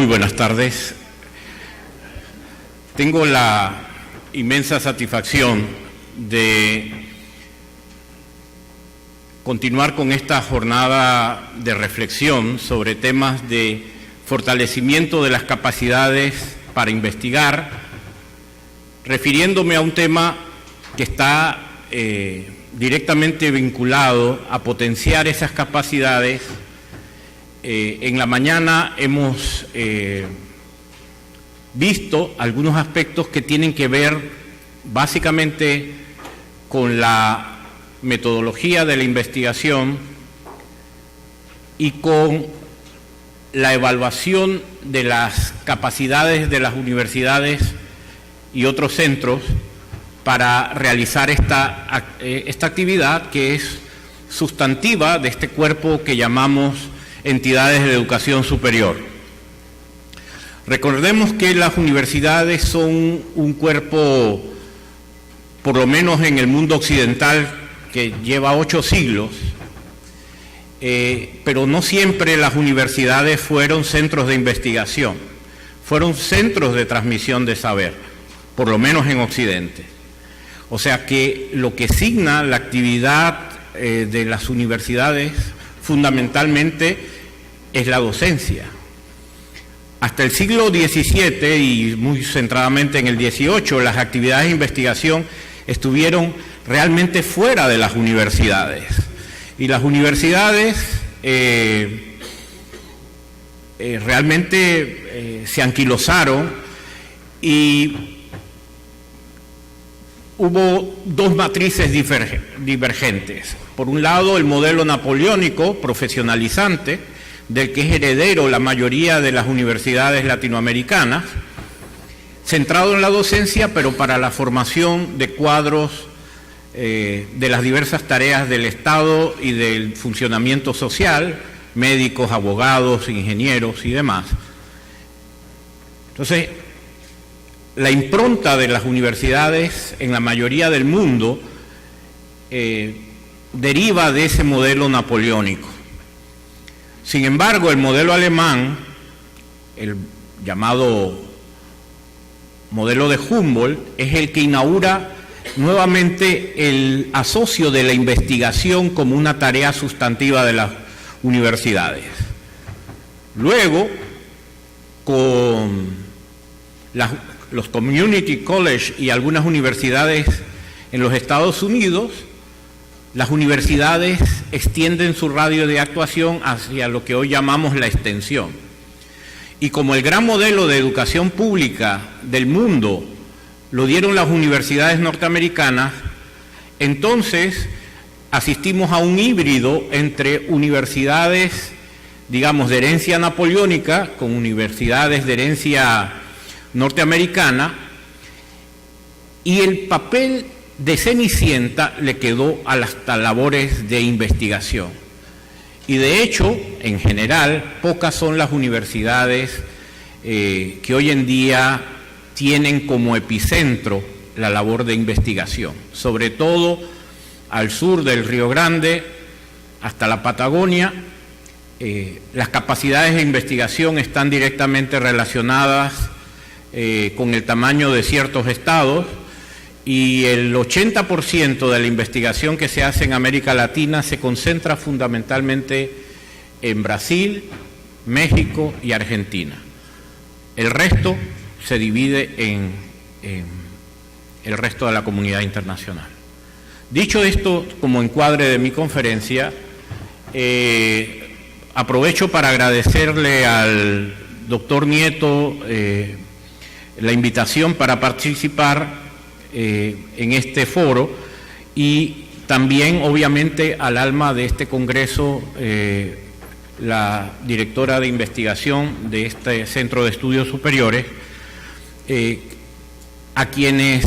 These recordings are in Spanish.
Muy buenas tardes. Tengo la inmensa satisfacción de continuar con esta jornada de reflexión sobre temas de fortalecimiento de las capacidades para investigar, refiriéndome a un tema que está directamente vinculado a potenciar esas capacidades. En la mañana hemos visto algunos aspectos que tienen que ver básicamente con la metodología de la investigación y con la evaluación de las capacidades de las universidades y otros centros para realizar esta actividad que es sustantiva de este cuerpo que llamamos entidades de educación superior. Recordemos que las universidades son un cuerpo, por lo menos en el mundo occidental, que lleva 8 siglos, pero no siempre las universidades fueron centros de investigación, fueron centros de transmisión de saber, por lo menos en Occidente. O sea que lo que signa la actividad de las universidades fundamentalmente es la docencia. Hasta el siglo XVII y muy centradamente en el XVIII, las actividades de investigación estuvieron realmente fuera de las universidades. Y las universidades realmente se anquilosaron y hubo dos matrices divergentes. Por un lado, el modelo napoleónico profesionalizante, del que es heredero la mayoría de las universidades latinoamericanas, centrado en la docencia, pero para la formación de cuadros de las diversas tareas del Estado y del funcionamiento social, médicos, abogados, ingenieros y demás. Entonces, la impronta de las universidades en la mayoría del mundo deriva de ese modelo napoleónico. Sin embargo, el modelo alemán, el llamado modelo de Humboldt, es el que inaugura nuevamente el asocio de la investigación como una tarea sustantiva de las universidades. Luego, con los community college y algunas universidades en los Estados Unidos, las universidades extienden su radio de actuación hacia lo que hoy llamamos la extensión. Y como el gran modelo de educación pública del mundo lo dieron las universidades norteamericanas, entonces asistimos a un híbrido entre universidades, digamos, de herencia napoleónica con universidades de herencia norteamericana, y el papel de Cenicienta le quedó a las labores de investigación. Y de hecho, en general, pocas son las universidades que hoy en día tienen como epicentro la labor de investigación, sobre todo al sur del Río Grande hasta la Patagonia. Las capacidades de investigación están directamente relacionadas con el tamaño de ciertos estados, y el 80% de la investigación que se hace en América Latina se concentra fundamentalmente en Brasil, México y Argentina. El resto se divide en el resto de la comunidad internacional. Dicho esto, como encuadre de mi conferencia, aprovecho para agradecerle al doctor Nieto la invitación para participar en este foro, y también obviamente al alma de este congreso, la directora de investigación de este Centro de Estudios Superiores, a quienes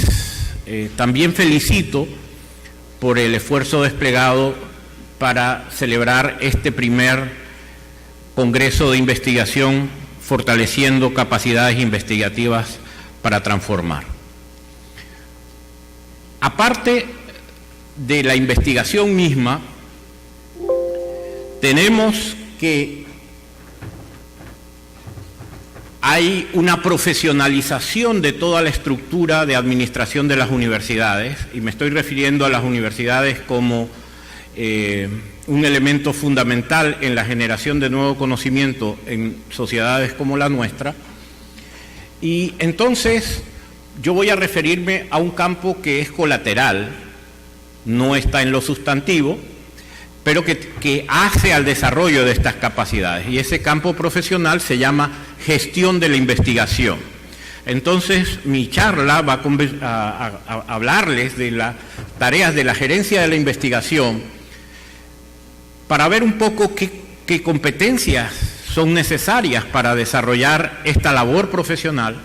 también felicito por el esfuerzo desplegado para celebrar este primer congreso de investigación fortaleciendo capacidades investigativas para transformar. Aparte de la investigación misma, tenemos que hay una profesionalización de toda la estructura de administración de las universidades, y me estoy refiriendo a las universidades como un elemento fundamental en la generación de nuevo conocimiento en sociedades como la nuestra. Y entonces yo voy a referirme a un campo que es colateral, no está en lo sustantivo, pero que hace al desarrollo de estas capacidades. Y ese campo profesional se llama gestión de la investigación. Entonces, mi charla va a hablarles de las tareas de la gerencia de la investigación para ver un poco qué competencias son necesarias para desarrollar esta labor profesional.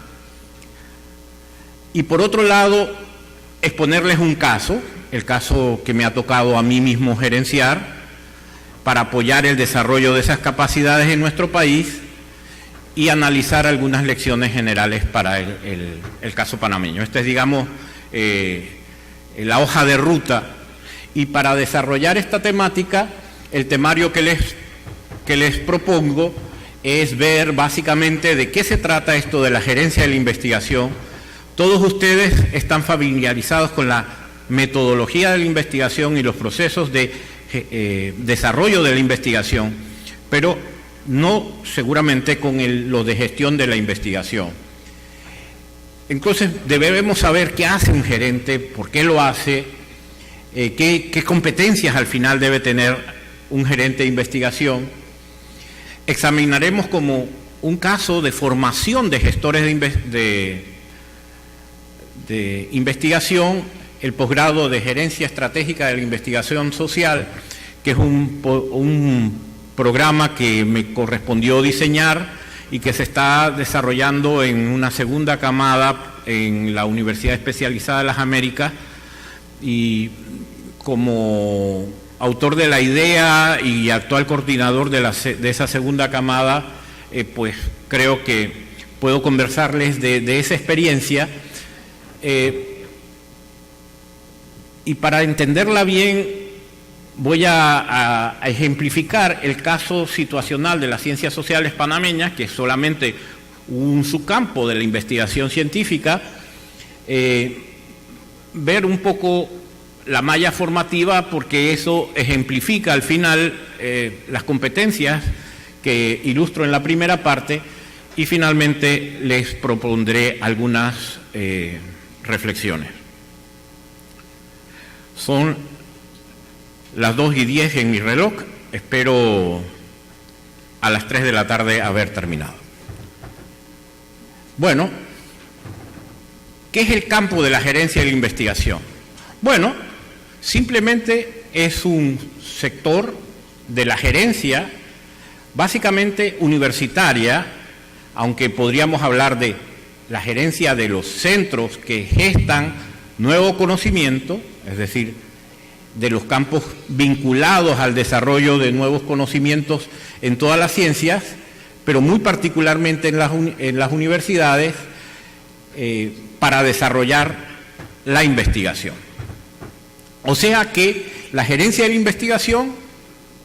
Y por otro lado, exponerles un caso, el caso que me ha tocado a mí mismo gerenciar, para apoyar el desarrollo de esas capacidades en nuestro país y analizar algunas lecciones generales para el caso panameño. Esta es, digamos, la hoja de ruta. Y para desarrollar esta temática, el temario que les propongo es ver básicamente de qué se trata esto de la gerencia de la investigación. Todos ustedes están familiarizados con la metodología de la investigación y los procesos de desarrollo de la investigación, pero no seguramente con lo de gestión de la investigación. Entonces debemos saber qué hace un gerente, por qué lo hace, qué competencias al final debe tener un gerente de investigación. Examinaremos como un caso de formación de gestores de investigación el posgrado de Gerencia Estratégica de la Investigación Social, que es un programa que me correspondió diseñar y que se está desarrollando en una segunda camada en la Universidad Especializada de las Américas, y como autor de la idea y actual coordinador de esa segunda camada, pues creo que puedo conversarles de esa experiencia. Y para entenderla bien, voy a ejemplificar el caso situacional de las ciencias sociales panameñas, que es solamente un subcampo de la investigación científica, ver un poco la malla formativa, porque eso ejemplifica al final las competencias que ilustro en la primera parte, y finalmente les propondré algunas reflexiones. Son las 2:10 en mi reloj, espero a las 3 de la tarde haber terminado. Bueno, ¿qué es el campo de la gerencia de la investigación? Bueno, simplemente es un sector de la gerencia básicamente universitaria, aunque podríamos hablar de la gerencia de los centros que gestan nuevo conocimiento, es decir, de los campos vinculados al desarrollo de nuevos conocimientos en todas las ciencias, pero muy particularmente en las universidades, para desarrollar la investigación. O sea que la gerencia de la investigación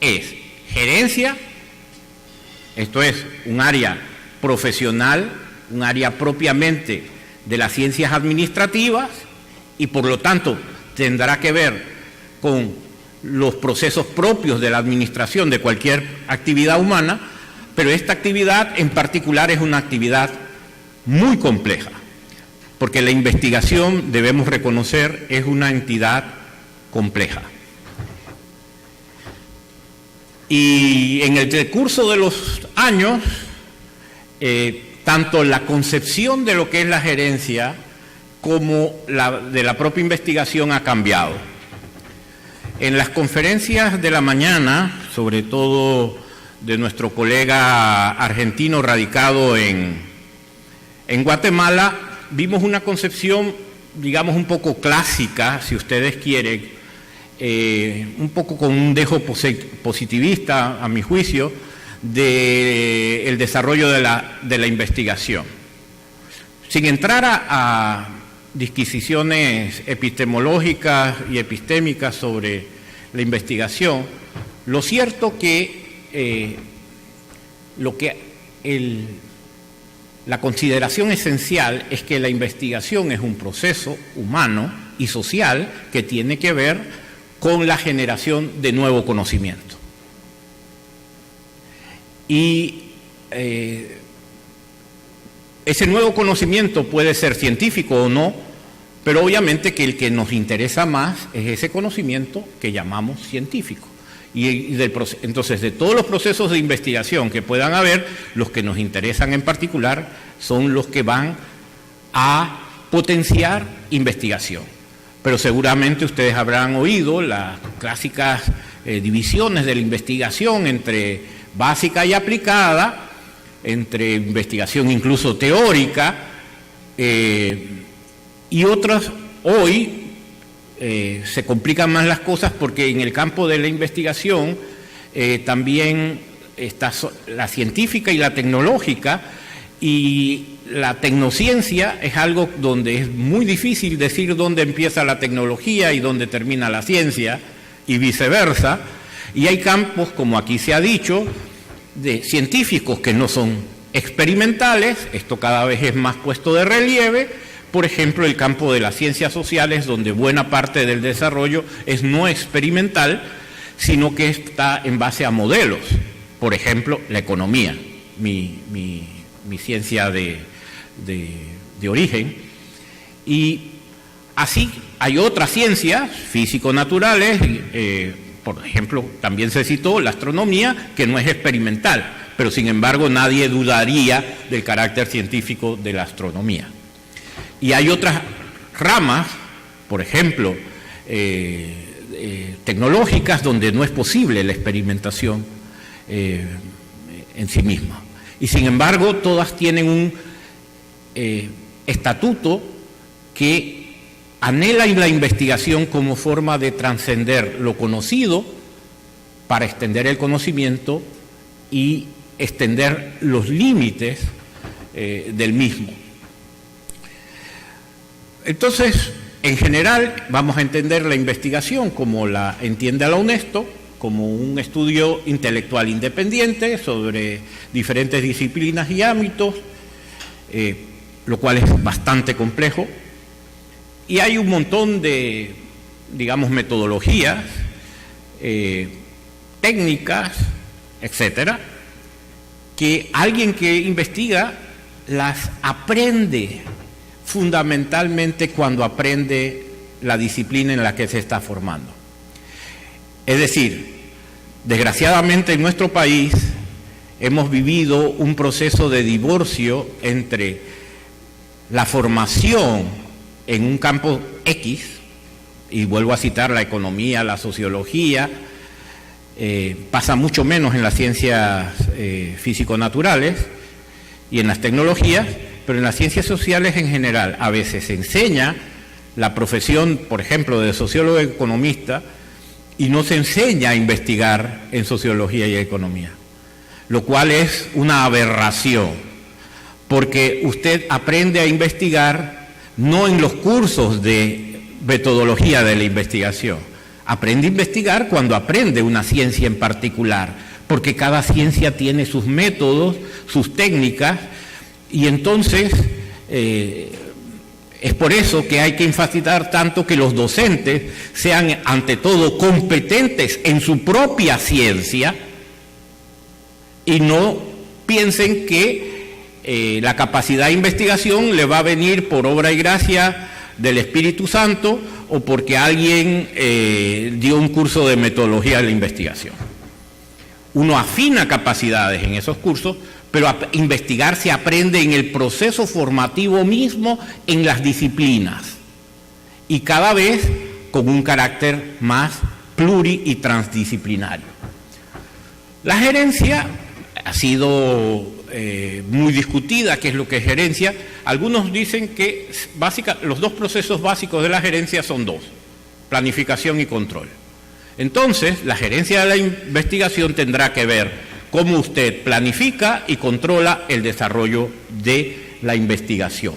es gerencia, esto es un área profesional, un área propiamente de las ciencias administrativas, y por lo tanto tendrá que ver con los procesos propios de la administración de cualquier actividad humana, pero esta actividad en particular es una actividad muy compleja, porque la investigación, debemos reconocer, es una entidad compleja. Y en el decurso de los años, tanto la concepción de lo que es la gerencia como de la propia investigación ha cambiado. En las conferencias de la mañana, sobre todo de nuestro colega argentino radicado en Guatemala, vimos una concepción, digamos, un poco clásica, si ustedes quieren, un poco con un dejo positivista, a mi juicio, del desarrollo de la investigación. Sin entrar a disquisiciones epistemológicas y epistémicas sobre la investigación, lo cierto que lo que la consideración esencial es que la investigación es un proceso humano y social que tiene que ver con la generación de nuevo conocimiento. Y ese nuevo conocimiento puede ser científico o no, pero obviamente que el que nos interesa más es ese conocimiento que llamamos científico. Entonces, de todos los procesos de investigación que puedan haber, los que nos interesan en particular son los que van a potenciar investigación. Pero seguramente ustedes habrán oído las clásicas divisiones de la investigación entre básica y aplicada, entre investigación incluso teórica, y otras hoy se complican más las cosas porque en el campo de la investigación también está la científica y la tecnológica, y la tecnociencia es algo donde es muy difícil decir dónde empieza la tecnología y dónde termina la ciencia, y viceversa, y hay campos, como aquí se ha dicho, de científicos que no son experimentales, esto cada vez es más puesto de relieve. Por ejemplo, el campo de las ciencias sociales, donde buena parte del desarrollo es no experimental, sino que está en base a modelos. Por ejemplo, la economía, mi ciencia de origen. Y así hay otras ciencias físico-naturales, por ejemplo, también se citó la astronomía, que no es experimental, pero sin embargo nadie dudaría del carácter científico de la astronomía. Y hay otras ramas, por ejemplo, tecnológicas, donde no es posible la experimentación en sí misma. Y sin embargo, todas tienen un estatuto que anhela la investigación como forma de trascender lo conocido para extender el conocimiento y extender los límites del mismo. Entonces, en general, vamos a entender la investigación como la entiende la UNESCO, como un estudio intelectual independiente sobre diferentes disciplinas y ámbitos, lo cual es bastante complejo. Y hay un montón de, digamos, metodologías, técnicas, etcétera, que alguien que investiga las aprende fundamentalmente cuando aprende la disciplina en la que se está formando. Es decir, desgraciadamente en nuestro país hemos vivido un proceso de divorcio entre la formación en un campo X, y vuelvo a citar la economía, la sociología, pasa mucho menos en las ciencias físico-naturales y en las tecnologías, pero en las ciencias sociales en general a veces se enseña la profesión, por ejemplo, de sociólogo y economista, y no se enseña a investigar en sociología y economía, lo cual es una aberración, porque usted aprende a investigar no en los cursos de metodología de la investigación, aprende a investigar cuando aprende una ciencia en particular, porque cada ciencia tiene sus métodos, sus técnicas, y entonces es por eso que hay que enfatizar tanto que los docentes sean ante todo competentes en su propia ciencia y no piensen que la capacidad de investigación le va a venir por obra y gracia del Espíritu Santo o porque alguien dio un curso de metodología de la investigación. Uno afina capacidades en esos cursos, pero a investigar se aprende en el proceso formativo mismo en las disciplinas y cada vez con un carácter más pluri y transdisciplinario. La gerencia ha sido muy discutida, qué es lo que es gerencia. Algunos dicen que los dos procesos básicos de la gerencia son dos: planificación y control. Entonces, la gerencia de la investigación tendrá que ver cómo usted planifica y controla el desarrollo de la investigación.